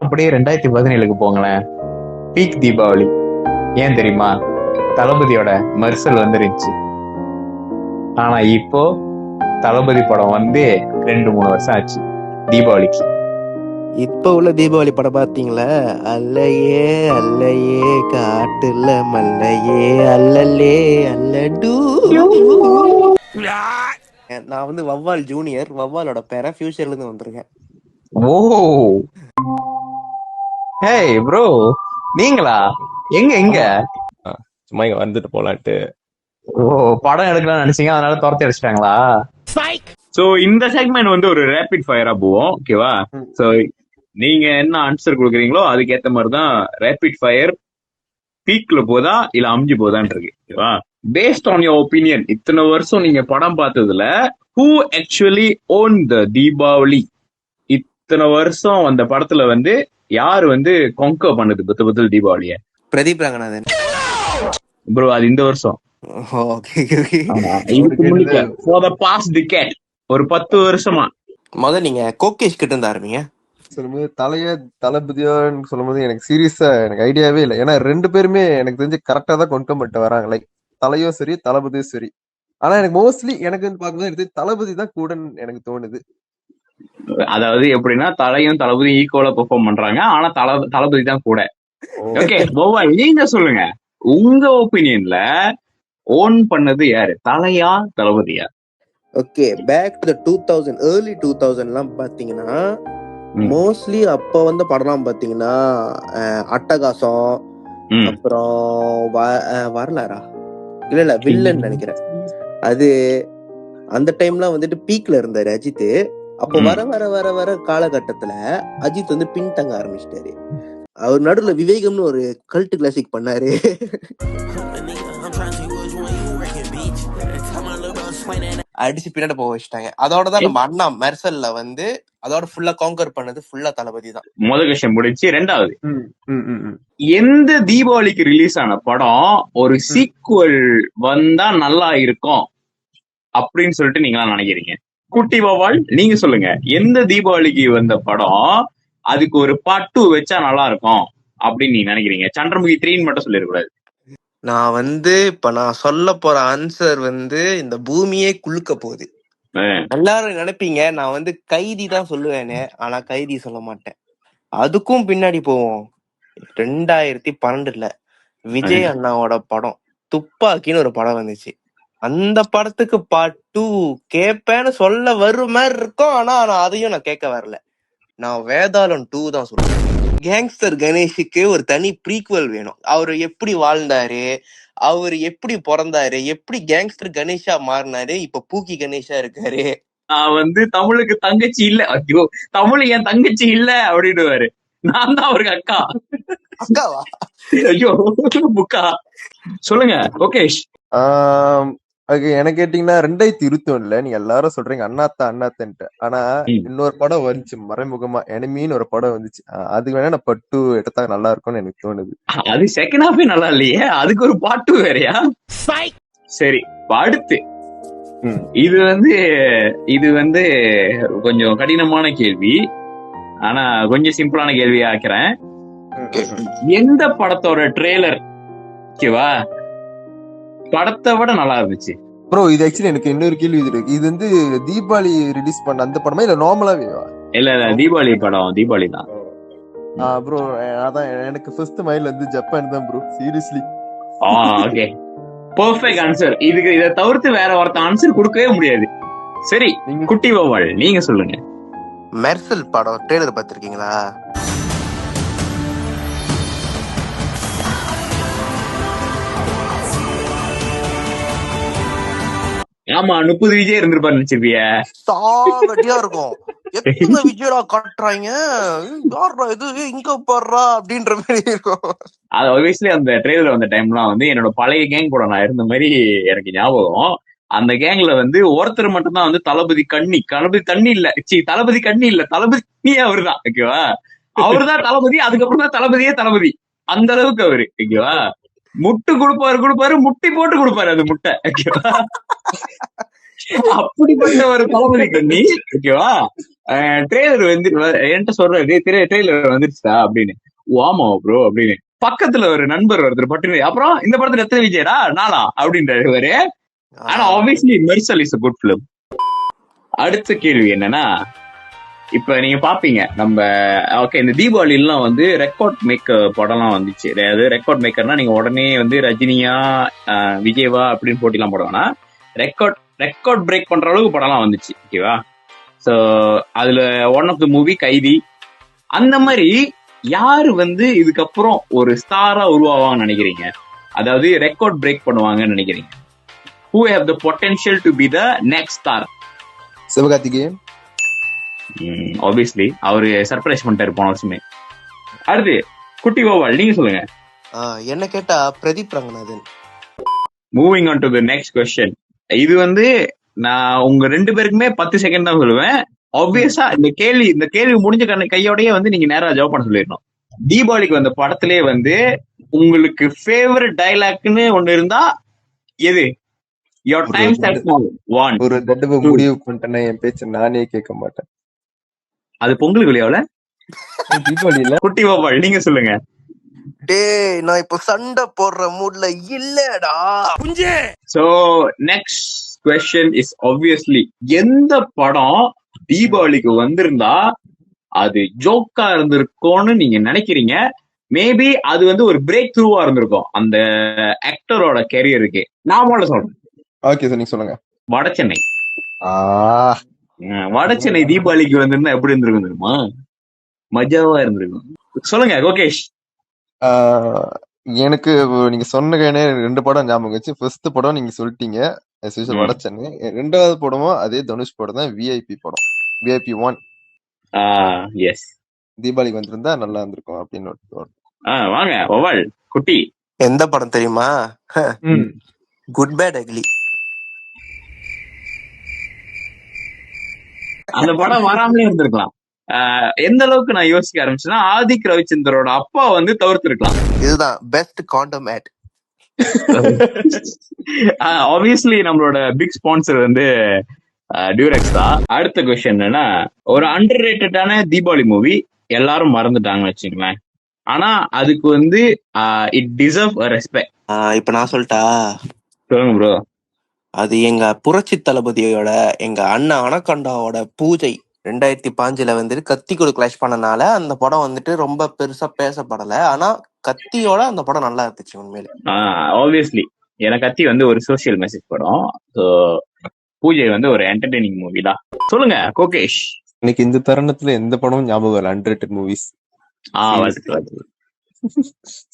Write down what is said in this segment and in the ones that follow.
அப்படியே 2017 போங்களேன், பீக் தீபாவளி. ஏன் தெரியுமா? தளபதியோட மெர்சல் வந்துருச்சு. ஆனா இப்போ தளபதி படம் வந்து 2-3 வருஷம் ஆச்சு தீபாவளிக்கு. இப்ப உள்ள தீபாவளி படம் பாத்தீங்களா? அல்லையே அல்லையே காட்டுல மல்லையே அல்லலே அல்லடூ. நான் வந்து வவ்வால் ஜூனியர், வவ்வாலோட பேர ஃபியூச்சர்ல இருந்து வந்திருக்கேன். ஓ ஹேய் ப்ரோ, நீங்களா? எங்க சும்மா இங்க வந்துட்டு போலான்ட்டு. ஓ, படம் எடுக்கலாம்னு நினைச்சீங்க, அதனால துரத்தி அடிச்சிட்டாங்களா? சோ இந்த செக்மெண்ட் வந்து ஒரு ரேபிட் ஃபயரா போவோம், ஓகேவா? சோ நீங்க என்ன ஆன்சர் கொடுக்குறீங்களோ அதுக்கேத்த மாதிரிதான் ரேபிட் ஃபயர் பீக்ல போதா இல்ல அமிஞ்சு போதான்னு இருக்கு, ஓகேவா? பேஸ்ட் ஆன் யோர் ஒப்பீனியன், இத்தனை வருஷம் நீங்க படம் பார்த்ததுல ஹூ ஆக்சுவலி ஓன் த தீபாவளி? இத்தனை வருஷம் அந்த படத்துல வந்து யாரு வந்து கொங்கர் பண்ணுது பத்து தீபாவளிய? பிரதீப் ரங்கநாதன் ப்ரோ, அது இந்த வருஷம். ஒரு 10 வருஷமா. முதல்ல நீங்க கோகேஷ் கிட்ட இருந்து ஆரம்பிங்க. சொல்லும்போது தளபதியோன்னு சொல்லும்போது எனக்கு சீரியஸா எனக்கு ஐடியாவே இல்லை. ஏன்னா 2 பேருமே எனக்கு தெரிஞ்சு கரெக்டா தான் கொண்டு மட்டும் வராங்க. லைக் தலையும் சரி தளபதியும் சரி. ஆனா எனக்கு மோஸ்ட்லி எனக்கு வந்து பார்க்கும்போது எனக்கு தளபதி தான் கூடன்னு எனக்கு தோணுது. அதாவது எப்படின்னா தலையும் தளபதியும் ஈக்குவலா பெர்ஃபார்ம் பண்றாங்க, ஆனா தளபதி தான் கூட. ஓகே, நீங்க சொல்லுங்க, உங்க ஒப்பீனியன்ல ஓன் பண்ணது யாரு, தலையா தளபதியா? ஓகே, பேக் டு 2000 early 2000 எல்லாம் பாத்தீங்கன்னா மோஸ்ட்லி அப்ப வந்து படம்லாம் பாத்தீங்கன்னா அட்டகாசம், அப்புறம் வரலாறா இல்ல வில்லன் நினைக்கிறேன். அது அந்த டைம்லாம் வந்துட்டு பீக்ல இருந்தாரு அஜித். அப்போ வர வர வர வர காலகட்டத்துல அஜித் வந்து பின்தங்க ஆரம்பிச்சிட்டாரு. அவர் நடுவுல விவேகம்னு ஒரு கல்ட் கிளாசிக் பண்ணாரு. அடிச்சு பின்னாடி போக வச்சுட்டாங்க. அதோடதான் நம்ம அண்ணா மெர்சல்ல வந்து அதோட ஃபுல்லா காங்கர் பண்ணது ஃபுல்லா தளபதி தான். முதல் விஷயம் முடிச்சு. ரெண்டாவது, எந்த தீபாவளிக்கு ரிலீஸ் ஆன படம் ஒரு சீக்குவல் வந்தா நல்லா இருக்கும் அப்படின்னு சொல்லிட்டு நீங்களா நினைக்கிறீங்க? குட்டி வவ்வால், நீங்க சொல்லுங்க, எந்த தீபாவளிக்கு வந்த படம் அதுக்கு ஒரு பார்ட் 2 வச்சா நல்லா இருக்கும் அப்படின்னு நீங்க நினைக்கிறீங்க? சந்திரமுகி 3 மட்டும் சொல்லிடக்கூடாது. நான் வந்து இப்ப நான் சொல்ல போற ஆன்சர் வந்து இந்த பூமியே குலுக்க போகுது. எல்லாரும் நினைப்பீங்க நான் வந்து கைதி தான் சொல்லுவேன்னு, ஆனா கைதி சொல்ல மாட்டேன். அதுக்கும் பின்னாடி போவோம். 2012 விஜய் அண்ணாவோட படம் துப்பாக்கின்னு ஒரு படம் வந்துச்சு. அந்த படத்துக்கு பார்ட் 2 கேப்பேன்னு சொல்ல வரும் மாதிரி இருக்கும். ஆனா அதையும் நான் கேட்க வரல. நான் வேதாளம் 2 தான் சொல்லுவேன். கேங்ஸ்டர் கணேஷுக்கு ஒரு தனி ப்ரீக்வல் வேணும். அவரு எப்படி வாழ்ந்தாரு, அவரு எப்படி பிறந்தாரு, எப்படி கேங்ஸ்டர் கணேஷா மாறினாரு, இப்ப பூக்கி கணேஷா இருக்காரு. நான் வந்து தமிழுக்கு தங்கச்சி இல்ல, ஐயோ தமிழ் என் தங்கச்சி இல்ல அப்படின்னுவாரு. நான் தான் அவருக்கு அக்கா. அக்காவா? ஐயோ புக்கா. சொல்லுங்க ஓகேஷ். என்ன கேட்டீங்கன்னா 2021 நீங்க எல்லாரும் சொல்றீங்க அண்ணாத்தன்ட்டு. ஆனா இன்னொரு படம் வந்துச்சு மறைமுகமா, எனிமின்னு ஒரு படம் வந்துச்சு. அதுக்கு வேணா நான் பட்டு எடுத்தா நல்லா இருக்கும்னு எனக்கு தோணுது. அது செகண்ட் ஹாஃபே நல்லா இல்லையே, அதுக்கு ஒரு பார்ட் 2 வேறையா? சரி, அடுத்து இது வந்து கொஞ்சம் கடினமான கேள்வி, ஆனா கொஞ்சம் சிம்பிளான கேள்வியா ஆக்குறேன். எந்த படத்தோட ட்ரெய்லர் ஓகேவா படத்தை விட நல்லா இருந்துச்சு? ப்ரோ இது ஆக்சுவலி எனக்கு இன்னொரு கேள்வி இருக்கு. இது வந்து தீபாவளி ரிலீஸ் பண்ண அந்த படமா இல்ல நார்மலாவே? இல்ல தீபாவளி படம், தீபாவளி தான். ப்ரோ அதான் எனக்கு ஃபர்ஸ்ட் மைண்ட்ல வந்து ஜப்பான் தான் bro, seriously. Okay, perfect answer. இதுக்கு இதை தவிர்த்து வேற ஒருத்த ஆன்சர் கொடுக்கவே முடியாது. சரி, குட்டி வவ்வால் நீங்க சொல்லுங்க. மெர்சல் படம் ட்ரெய்லர் பார்த்திருக்கீங்களா? ஆமா, 30 விஜய் இருந்திருப்பாரு நினைச்சிருப்பிய. சாவடியா இருக்கும். எத்தனை விஜயடா காட்டுறாங்க, யாரா இது இங்க போடுறா அப்படின்ற மாதிரி இருக்கும். அது ஆப்வியஸ்லி அந்த ட்ரெய்லர் வந்த டைம்லாம் வந்து என்னோட பழைய கேங் கூட நான் இருந்த மாதிரி எனக்கு ஞாபகம். அந்த கேங்ல வந்து ஒருத்தர் மட்டும் தான் வந்து தளபதி தண்ணி இல்ல, தளபதி கண்ணி இல்ல, தளபதி அவரு தான், ஓகேவா? அவரு தான் தளபதி. அதுக்கப்புறம் தான் தளபதியே தளபதி. அந்த அளவுக்கு அவரு ஓகேவா. முட்டு கொடுப்பாரு முட்டி போட்டு கொடுப்பாரு அது முட்டை ஓகேவா. அப்படிப்பட்ட ஒரு தளபதி கண்ணி ஓகேவா. ட்ரெய்லர் வந்து என்கிட்ட சொல்றாரு ட்ரெய்லர் வந்துருச்சா அப்படின்னு. ஆமா ப்ரோ அப்படின்னு. பக்கத்துல ஒரு நண்பர் ஒருத்தர் பட்டு அப்புறம் இந்த படத்துல எத்தனை விஜயடா நாளா அப்படின்றாரு. ஆனா obviously Mersal is a good film. அடுத்த கேள்வி என்னன்னா, இப்ப நீங்க பாப்பீங்க நம்ம ஓகே இந்த தீபாவளிலாம் வந்து ரெக்கார்ட் மேக்கர் படம்லாம் வந்துச்சு. அதாவது ரெக்கார்ட் மேக்கர்னா நீங்க உடனே வந்து ரஜினியா விஜயவா அப்படின்னு போட்டிலாம் போடுவாங்கன்னா ரெக்கார்ட் பிரேக் பண்ற அளவுக்கு படம்லாம் வந்துச்சு ஓகேவா. ஸோ அதுல ஒன் ஆஃப் த மூவி கைதி. அந்த மாதிரி யாரு வந்து இதுக்கப்புறம் ஒரு ஸ்டாரா உருவாவாங்கன்னு நினைக்கிறீங்க? அதாவது ரெக்கார்ட் பிரேக் பண்ணுவாங்கன்னு நினைக்கிறீங்க? Who have the potential to be the next star? Sivakarthikeyan. Obviously அவரு சர்ப்ரைஸ் பண்ணிட்டாரு போன வருஷமே. அடுத்து குட்டி கோபால் நீங்க சொல்லுங்க. என்ன கேட்டா Pradeep Ranganathan. Moving on to the next question. இது வந்து நான் உங்க 2 பேருக்குமே 10 செகண்ட் தான் சொல்லுவேன். ஆப்வியஸா இந்த கேள்வி முடிஞ்ச கையோடயே வந்து நீங்க நேரா ஜவாப் பண்ண சொல்லிடணும். தீபாவளிக்கு வந்த படத்திலே வந்து உங்களுக்கு ஃபேவரட் டயலாக்னு ஒண்ணு இருந்தா எது? யுவர் டைம் ஸ்டார்ட்ஸ் நவ. 1 ஒரு தடவை முடிவு பண்ணிட்டேன்னா என் பேச்ச நானே கேட்க மாட்டேன். அது பொங்கலுக்கு இல்லையாவல? தீபாவளியில. குட்டி கோபால் நீங்க சொல்லுங்க. டேய் நான் இப்ப சண்டை போடுற மூட்ல இல்லடா. So next question is obviously எந்த படம் தீபாவளிக்கு வந்திருந்தா அது ஜோக்கா இருந்திருக்கும்னு நீங்க நினைக்கிறீங்க? மேபி அது வந்து ஒரு பிரேக் த்ரூவா இருந்திருக்கும் அந்த ஆக்டரோட கெரியருக்கு. நான் முதல்ல சொல்றேன். ஓகே சார் நீங்க சொல்லுங்க. வடசென்னை. வடசென்னை தீபாவளிக்கு வந்திருந்தா எப்படி இருந்திருக்கும் தெரியுமா? மஜாவா இருந்திருக்கும். சொல்லுங்க கோகேஷ். எனக்கு நீங்க சொன்ன 2 படம் ஞாபகம் வச்சு. ஃபர்ஸ்ட் படம் நீங்க சொல்லிட்டீங்க வடசென்னை. 2வது படமும் அதே தனுஷ் படம் தான், விஐபி படம். விஐபி 1 எஸ் தீபாவளிக்கு வந்திருந்தா நல்லா இருந்திருக்கும் அப்படின்னு. வாங்க ஒவால் குட்டி. எந்த படம் தெரியுமா? Good bad ugly. அந்த படம் வராமலே இருந்திருக்கலாம். எந்த அளவுக்கு நான் யோசிக்க ஆரம்பிச்சேன்னா ஆதிக் ரவிச்சந்திரோட அப்பா வந்து தவிர்த்திருக்கலாம். இதுதான் பெஸ்ட் காண்டம் ஆட். ஆப்வியஸ்லி நம்மளோட பிக் ஸ்பான்சர் வந்து டியூரெக்ஸ் தான். அடுத்த क्वेश्चन என்னன்னா, ஒரு அண்டர் ரேட்டடான தீபாவளி மூவி எல்லாரும் மறந்துட்டாங்கன்னு வச்சுங்களேன். ஆனா அதுக்கு வந்து இட் டிசர்வ் a ரெஸ்பெக்ட். இப்ப நான் சொல்லிட்டா? சொல்லுங்க ப்ரோ. அது எங்க புரட்சி தளபதியோட எங்க அண்ணா அனகண்டாவோட பூஜை 2005 வந்துட்டு கத்தி கூட கிளாஷ் பண்ணனால அந்த படம் வந்துட்டு ரொம்ப பெருசா பேசப்படல. ஆனா கத்தியோட அந்த படம் நல்லா இருந்துச்சு உண்மையிலே. ஆப்வியஸ்லி எனக்கு கத்தி வந்து ஒரு சோசியல் மெசேஜ் படம். ஸோ பூஜை வந்து ஒரு என்டர்டெய்னிங் மூவி தான். சொல்லுங்க கோகேஷ். இன்னைக்கு இந்த தருணத்துல எந்த படமும் ஞாபகம் இல்லை. Underrated movies.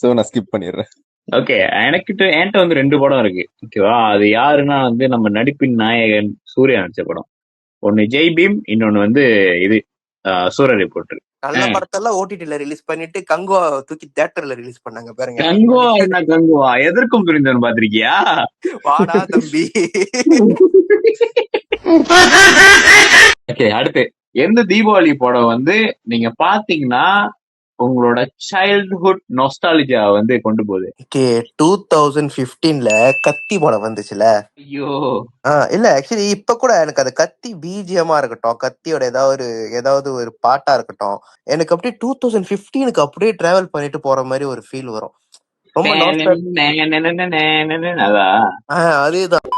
சோ நான் ஸ்கிப் பண்ணிடுறேன். ஓகே என்கிட்ட வந்து 2 படம் இருக்கு ஓகேவா. அது யாருன்னா வந்து நம்ம நடிப்பின் நாயகன் சூர்யா நடிச்ச படம். ஒன்னு ஜெய் பீம், இன்னொன்னு வந்து இது சூரரை ரிப்போர்ட்டர். நல்ல படத்தெல்லாம் ஓடிடில ரிலீஸ் பண்ணிட்டு கங்குவா தூக்கி தியேட்டர்ல ரிலீஸ் பண்ணாங்க பாருங்க. கங்குவா என்ன கங்குவா எதற்கும் புரிந்தவன் பாத்திருக்கியா? வாடா தம்பி. ஓகே அடுத்து எந்த தீபாவளி படம் வந்து நீங்க பாத்தீங்கன்னா உங்களோட சைல்ட்ஹுட் நொஸ்டாலஜியா வந்து கொண்டு போகுது? 2015ல கத்தி படம் வந்துச்சுல. ஐயோ இல்ல ஆக்சுவலி இப்ப கூட எனக்கு அது கத்தி பிஜிஎம்மா இருக்கட்டும், கத்தியோட ஏதாவது ஒரு பாட்டா இருக்கட்டும், எனக்கு அப்படியே 2015க்கு அப்படியே டிராவல் பண்ணிட்டு போற மாதிரி ஒரு ஃபீல் வரும். ரொம்ப அதேதான்.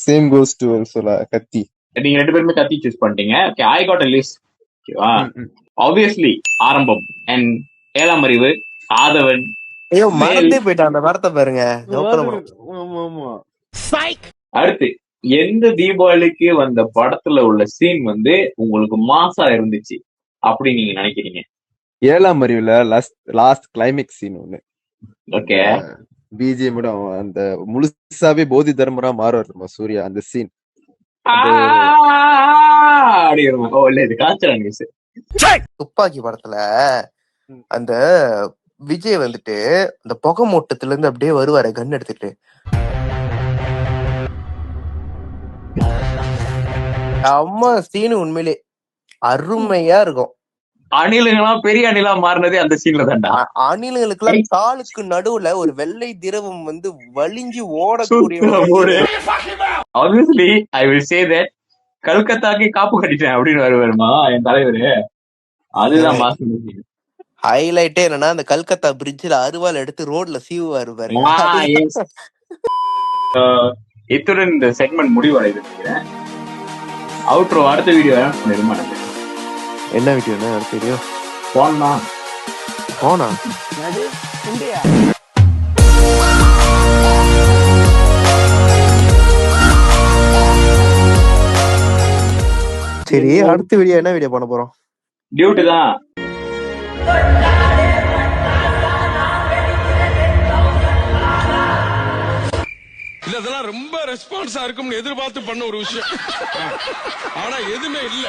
சேம் கோஸ் டு சொல்ல கத்தி. நீங்க 2 பேருமே கத்தி சூஸ் பண்ணிட்டீங்க. Okay I got a list. ஓகேவா. ஆப்வியஸ்லி ஆரம்பம் அண்ட் ஏழாம் அறிவு, ஆதவன். ஐயோ மறந்தே போயிட்டான் அந்த வார்த்தை பாருங்க. அடுத்து எந்த தீபாவளிக்கு வந்த படத்துல உள்ள சீன் வந்து உங்களுக்கு மாசா இருந்துச்சு அப்படி நீங்க நினைக்கிறீங்க? ஏழாம் அறிவுல லாஸ்ட் கிளைமேக்ஸ் சீன் ஒண்ணு. ஓகே பிஜிஎம் அந்த முழுசாவே போதி தர்மரா மாறுவார் சூர்யா. அந்த சீன் துப்பாக்கி படத்துல அந்த விஜய் வந்துட்டு அந்த புகை மூட்டத்துல இருந்து அப்படியே வருவாரு கன் எடுத்துட்டு. அம்மா சீனு உண்மையிலே அருமையா இருக்கும். அணிலுங்கெல்லாம் பெரிய அணிலா மாறினதே அந்த சீன்ல தான்டா. அணில்களுக்கு எல்லாம் காலுக்கு நடுவுல ஒரு வெள்ளை திரவம் வந்து வலிஞ்சு ஓடக்கூடிய obviously I will say that கல்கத்தாக்கு காப்பு கட்டிட்டேன் அப்படின்னு வருவாருமா என் தலைவரு. அதுதான் மாசம். ஹைலைட்டே என்னன்னா அந்த கல்கத்தா பிரிட்ஜ்ல அருவாள் எடுத்து ரோட்ல சீவுவாரு பாரு. இத்துடன் இந்த செக்மெண்ட் முடிவடைது நினைக்கிறேன். அவுட்ரோ அடுத்த வீடியோ பண்ணிருமா? என்ன வீடியோ? அடுத்த வீடியோ போனா சரி, அடுத்த வீடியோ என்ன வீடியோ பண்ண போறோம்? டியூட்டி தான். இதெல்லாம் ரொம்ப ரெஸ்பான்ஸா இருக்கும்னு எதிர்பார்த்து பண்ண ஒரு விஷயம். ஆனா எதுவுமே இல்ல.